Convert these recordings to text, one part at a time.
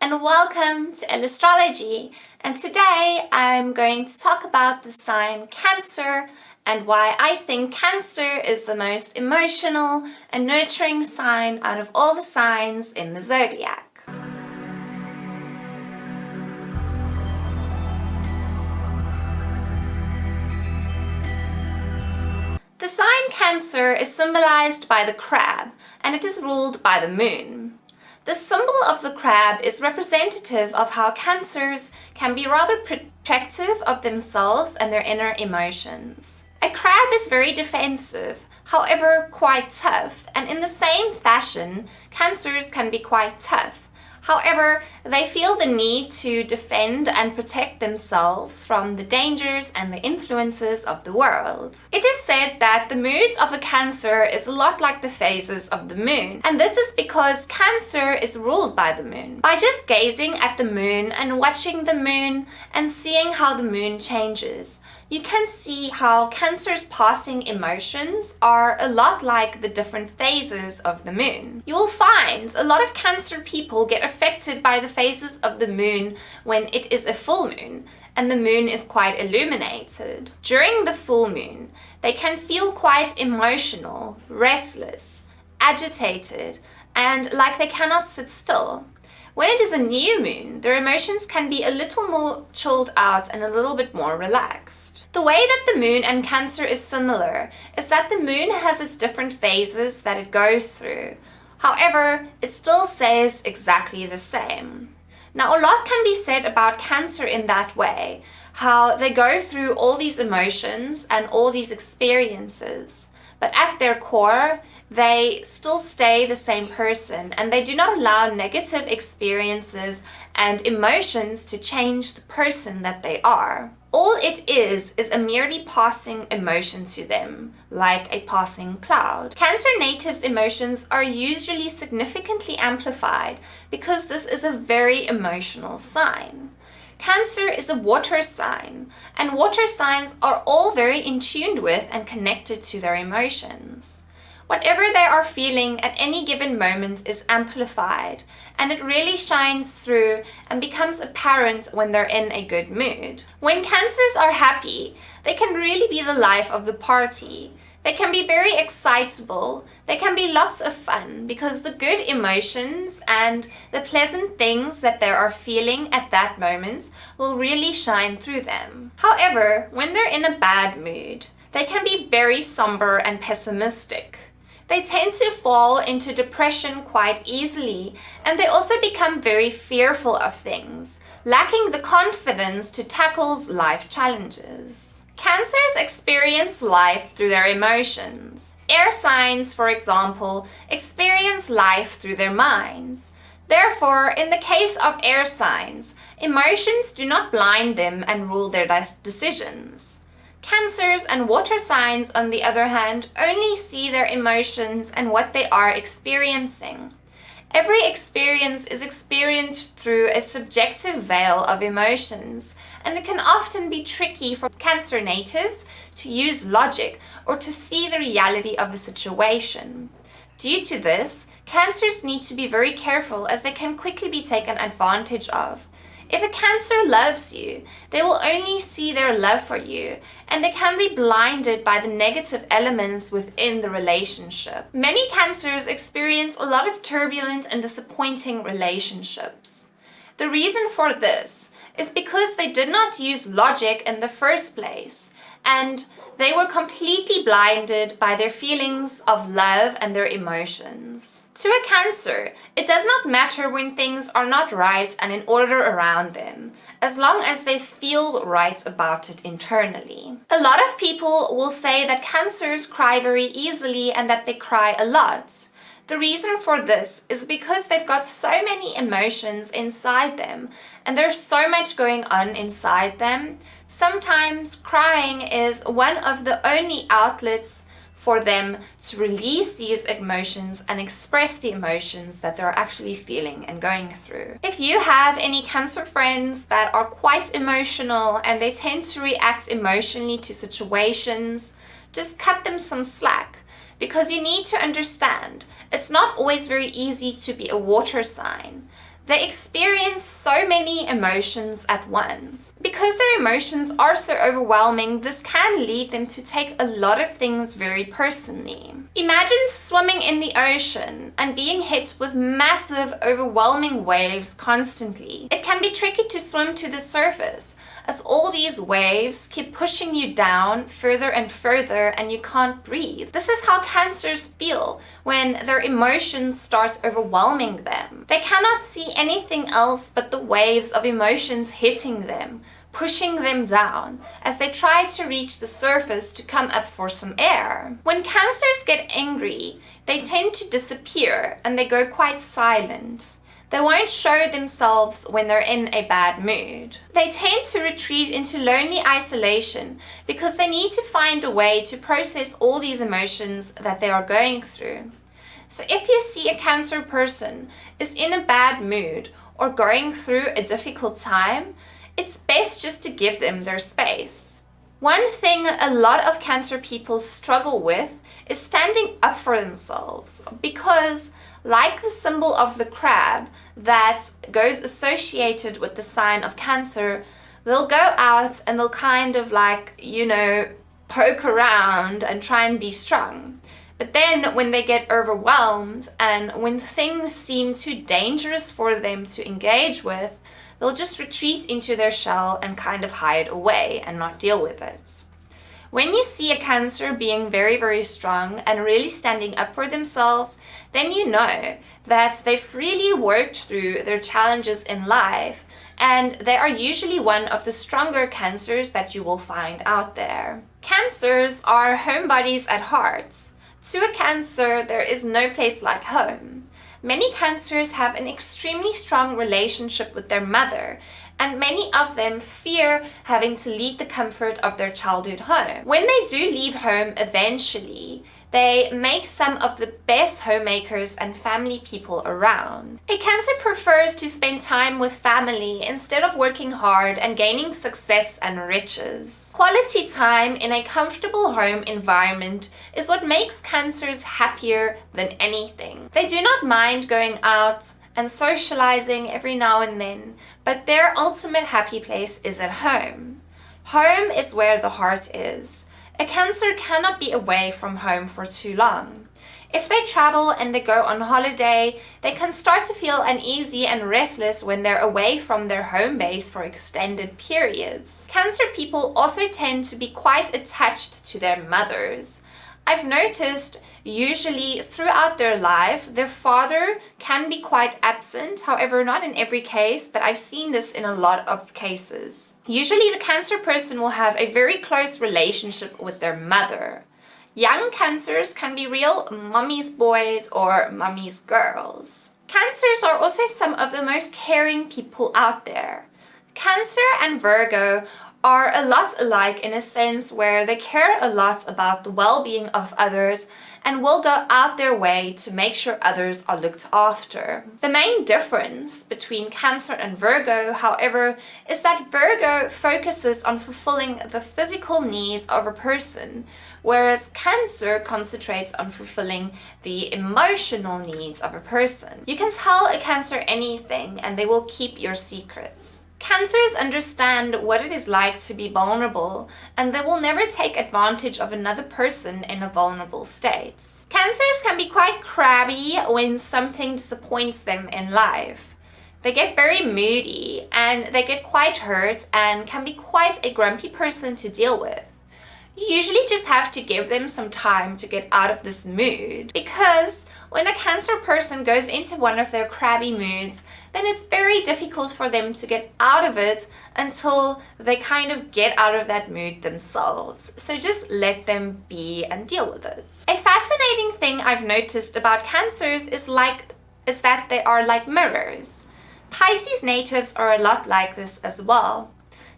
and welcome to EllAstrology. And today I'm going to talk about the sign Cancer and why I think Cancer is the most emotional and nurturing sign out of all the signs in the zodiac. The sign Cancer is symbolized by the crab, and it is ruled by the moon. The symbol of the crab is representative of how Cancers can be rather protective of themselves and their inner emotions. A crab is very defensive, however quite tough, and in the same fashion, Cancers can be quite tough. However, they feel the need to defend and protect themselves from the dangers and the influences of the world. It is said that the moods of a Cancer is a lot like the phases of the moon, and this is because Cancer is ruled by the moon. By just gazing at the moon and watching the moon and seeing how the moon changes, you can see how Cancer's passing emotions are a lot like the different phases of the moon. You will find a lot of Cancer people get affected by the phases of the moon when it is a full moon and the moon is quite illuminated. During the full moon, they can feel quite emotional, restless, agitated, and like they cannot sit still. When it is a new moon, their emotions can be a little more chilled out and a little bit more relaxed. The way that the moon and Cancer is similar is that the moon has its different phases that it goes through. However, it still says exactly the same. Now, a lot can be said about Cancer in that way, how they go through all these emotions and all these experiences, but at their core, they still stay the same person and they do not allow negative experiences and emotions to change the person that they are. All it is a merely passing emotion to them, like a passing cloud. Cancer natives' emotions are usually significantly amplified because this is a very emotional sign. Cancer is a water sign, and water signs are all very in tune with and connected to their emotions. Whatever they are feeling at any given moment is amplified, and it really shines through and becomes apparent when they're in a good mood. When Cancers are happy, they can really be the life of the party. They can be very excitable. They can be lots of fun because the good emotions and the pleasant things that they are feeling at that moment will really shine through them. However, when they're in a bad mood, they can be very somber and pessimistic. They tend to fall into depression quite easily, and they also become very fearful of things, lacking the confidence to tackle life challenges. Cancers experience life through their emotions. Air signs, for example, experience life through their minds. Therefore, in the case of air signs, emotions do not blind them and rule their decisions. Cancers and water signs, on the other hand, only see their emotions and what they are experiencing. Every experience is experienced through a subjective veil of emotions, and it can often be tricky for Cancer natives to use logic or to see the reality of a situation. Due to this, Cancers need to be very careful as they can quickly be taken advantage of. If a Cancer loves you, they will only see their love for you, and they can be blinded by the negative elements within the relationship. Many Cancers experience a lot of turbulent and disappointing relationships. The reason for this is because they did not use logic in the first place, and they were completely blinded by their feelings of love and their emotions. To a Cancer, it does not matter when things are not right and in order around them, as long as they feel right about it internally. A lot of people will say that Cancers cry very easily and that they cry a lot. The reason for this is because they've got so many emotions inside them and there's so much going on inside them. Sometimes crying is one of the only outlets for them to release these emotions and express the emotions that they're actually feeling and going through. If you have any Cancer friends that are quite emotional and they tend to react emotionally to situations, just cut them some slack. Because you need to understand, it's not always very easy to be a water sign. They experience so many emotions at once. Because their emotions are so overwhelming, this can lead them to take a lot of things very personally. Imagine swimming in the ocean and being hit with massive, overwhelming waves constantly. It can be tricky to swim to the surface, as all these waves keep pushing you down further and further and you can't breathe. This is how Cancers feel when their emotions start overwhelming them. They cannot see anything else but the waves of emotions hitting them, pushing them down as they try to reach the surface to come up for some air. When Cancers get angry, they tend to disappear and they go quite silent. They won't show themselves when they're in a bad mood. They tend to retreat into lonely isolation because they need to find a way to process all these emotions that they are going through. So if you see a Cancer person is in a bad mood or going through a difficult time, it's best just to give them their space. One thing a lot of Cancer people struggle with is standing up for themselves because, like the symbol of the crab that goes associated with the sign of Cancer, they'll go out and they'll kind of poke around and try and be strong. But then when they get overwhelmed and when things seem too dangerous for them to engage with, they'll just retreat into their shell and kind of hide away and not deal with it. When you see a Cancer being very, very strong and really standing up for themselves, then you know that they've really worked through their challenges in life, and they are usually one of the stronger Cancers that you will find out there. Cancers are homebodies at heart. To a Cancer, there is no place like home. Many Cancers have an extremely strong relationship with their mother, and many of them fear having to leave the comfort of their childhood home. When they do leave home eventually, they make some of the best homemakers and family people around. A Cancer prefers to spend time with family instead of working hard and gaining success and riches. Quality time in a comfortable home environment is what makes Cancers happier than anything. They do not mind going out and socializing every now and then, but their ultimate happy place is at home. Home is where the heart is. A Cancer cannot be away from home for too long. If they travel and they go on holiday, they can start to feel uneasy and restless when they're away from their home base for extended periods. Cancer people also tend to be quite attached to their mothers. I've noticed usually throughout their life, their father can be quite absent. However, not in every case, but I've seen this in a lot of cases. Usually the Cancer person will have a very close relationship with their mother. Young Cancers can be real mommy's boys or mommy's girls. Cancers are also some of the most caring people out there. Cancer and Virgo are a lot alike in a sense where they care a lot about the well-being of others and will go out their way to make sure others are looked after. The main difference between Cancer and Virgo, however, is that Virgo focuses on fulfilling the physical needs of a person, whereas Cancer concentrates on fulfilling the emotional needs of a person. You can tell a Cancer anything and they will keep your secrets. Cancers understand what it is like to be vulnerable, and they will never take advantage of another person in a vulnerable state. Cancers can be quite crabby when something disappoints them in life. They get very moody and they get quite hurt and can be quite a grumpy person to deal with. You usually just have to give them some time to get out of this mood, because when a Cancer person goes into one of their crabby moods, then it's very difficult for them to get out of it until they kind of get out of that mood themselves. So just let them be and deal with it. A fascinating thing I've noticed about Cancers is that they are like mirrors. Pisces natives are a lot like this as well.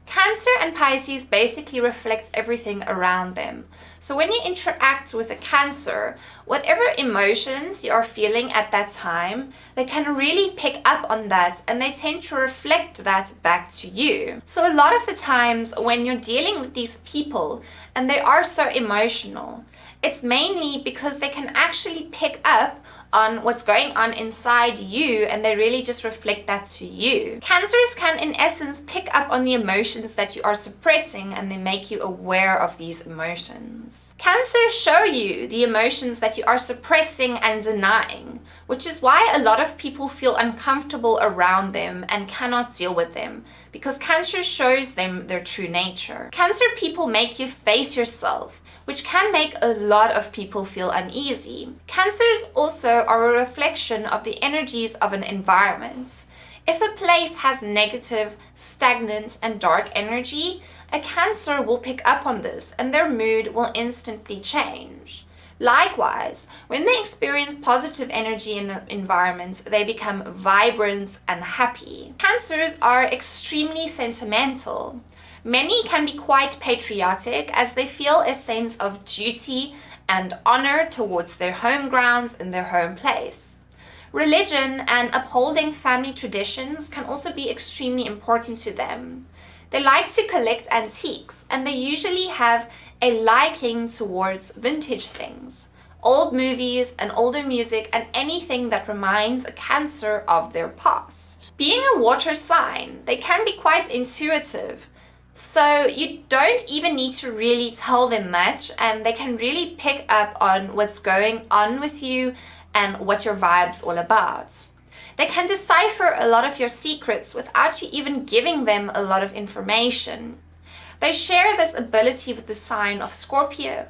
Cancer and Pisces basically reflect everything around them. So when you interact with a Cancer, whatever emotions you are feeling at that time, they can really pick up on that and they tend to reflect that back to you. So a lot of the times when you're dealing with these people and they are so emotional, it's mainly because they can actually pick up on what's going on inside you, and they really just reflect that to you. Cancers can in essence pick up on the emotions that you are suppressing, and they make you aware of these emotions. Cancers show you the emotions that you are suppressing and denying, which is why a lot of people feel uncomfortable around them and cannot deal with them, because Cancer shows them their true nature. Cancer people make you face yourself, which can make a lot of people feel uneasy. Cancers also are a reflection of the energies of an environment. If a place has negative, stagnant, and dark energy, a Cancer will pick up on this and their mood will instantly change. Likewise, when they experience positive energy in an environment, they become vibrant and happy. Cancers are extremely sentimental. Many can be quite patriotic as they feel a sense of duty and honor towards their home grounds and their home place. Religion and upholding family traditions can also be extremely important to them. They like to collect antiques, and they usually have a liking towards vintage things, old movies and older music, and anything that reminds a Cancer of their past. Being a water sign, they can be quite intuitive, so you don't even need to really tell them much, and they can really pick up on what's going on with you and what your vibe's all about. They can decipher a lot of your secrets without you even giving them a lot of information. They share this ability with the sign of Scorpio.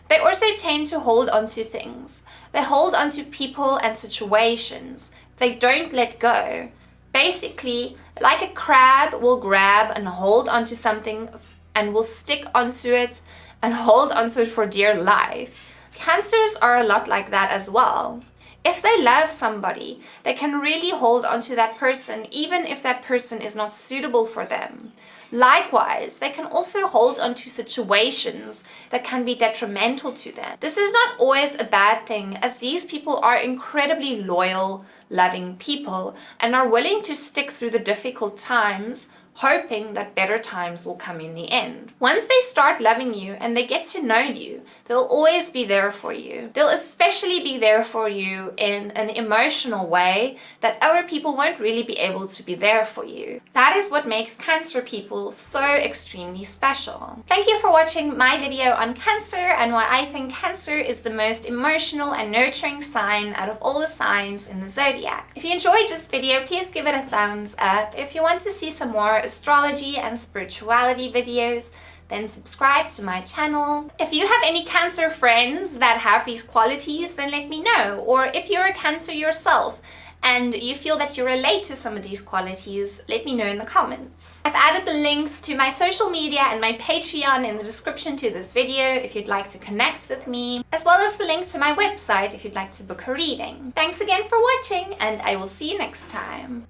They also tend to hold on to things. They hold on to people and situations. They don't let go. Basically, like a crab will grab and hold onto something and will stick onto it and hold onto it for dear life. Cancers are a lot like that as well. If they love somebody, they can really hold onto that person even if that person is not suitable for them. Likewise, they can also hold onto situations that can be detrimental to them. This is not always a bad thing, as these people are incredibly loyal, loving people and are willing to stick through the difficult times, hoping that better times will come in the end. Once they start loving you and they get to know you, they'll always be there for you. They'll especially be there for you in an emotional way that other people won't really be able to be there for you. That is what makes Cancer people so extremely special. Thank you for watching my video on Cancer and why I think Cancer is the most emotional and nurturing sign out of all the signs in the zodiac. If you enjoyed this video, please give it a thumbs up. If you want to see some more astrology and spirituality videos, then subscribe to my channel. If you have any Cancer friends that have these qualities, then let me know. Or if you're a Cancer yourself and you feel that you relate to some of these qualities, let me know in the comments. I've added the links to my social media and my Patreon in the description to this video if you'd like to connect with me, as well as the link to my website if you'd like to book a reading. Thanks again for watching, and I will see you next time.